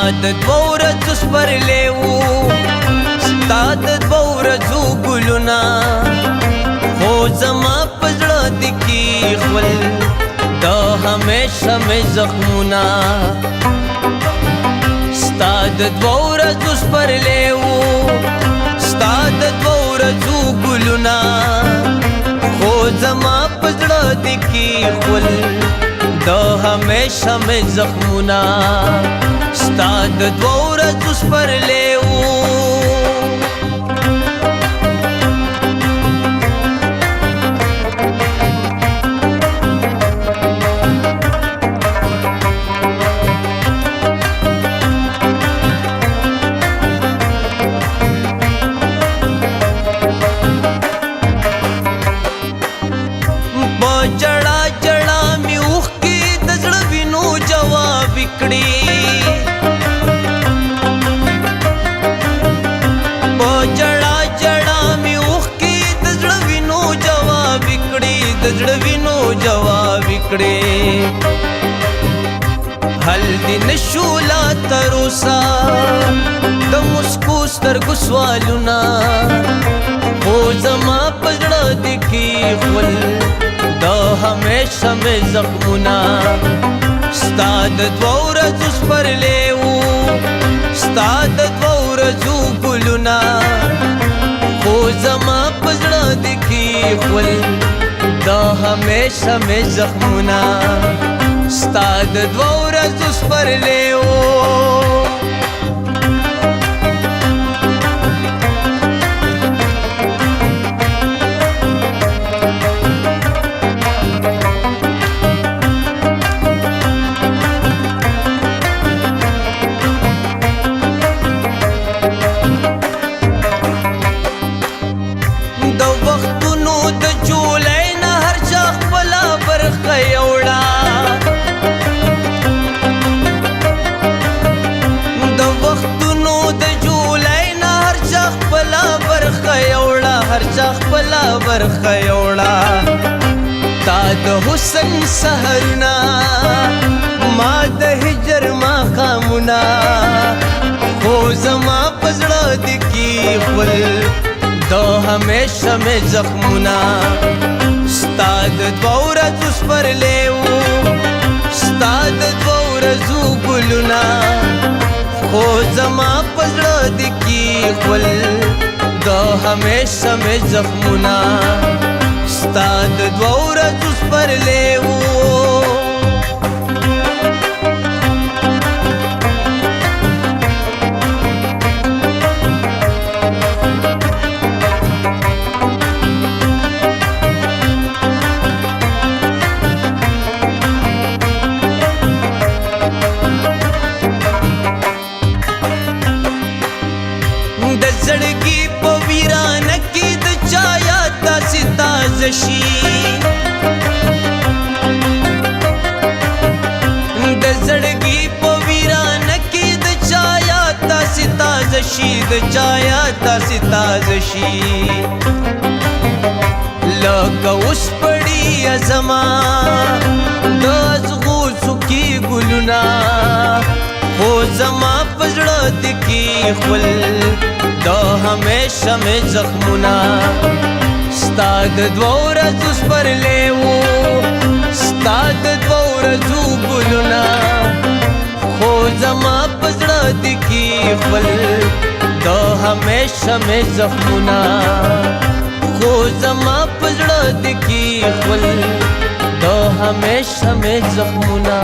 د دوو ورځو سپرلی و ستا د دوو ورځو ګلونه خو زما په زړه دې کېښول د همیشه مې زخمونه ستا د دوو ورځو سپرلی و ستا د دوو ورځو ګلونه خو زما په زړه دې کېښول د همیشه مې زخمونه ستا د دوو ورځو سپرلی و حل دې نشو لا تر اوسه د مسکو سترګو سوالونه خو زما په زړه دې کېښول د همیشه مې زخمونه ستا د دوو ورځو سپرلی و ستا د دوو ورځو ګلونه خو زما په زړه دې کېښول دا همیشه مې زخمونه ستا د دوو ورځو سپرلی و برخه یوړه تا د حسن سحرونه ما د هجر ماښامونه خو زما په زړه دې کېښول د همیشه مې زخمونه ستا د دوو ورځو سپرلی و ستا د دوو ورځو ګلونه خو زما په زړه دې کېښول دا همیشه مې زخمونه ستا د دوو ورځو سپرلی و د زړګي په ویرانه کې د چا یاد داسې تازه شي د زړګي په ویرانه کې د چا یاد داسې تازه شي د چا یاد داسې تازه شي لکه اوس پړي زما د ازغوڅو کې ګلونه خو زما په زړه دې کېښول دا همیشه مې زخمونه ستا د دوو ورځو سپرلی و ستا د دوو ورځو ګلونه خو زما په زړه دې کېښول دا همیشه مې زخمونه خو زما په زړه دې کېښول دا همیشه مې زخمونه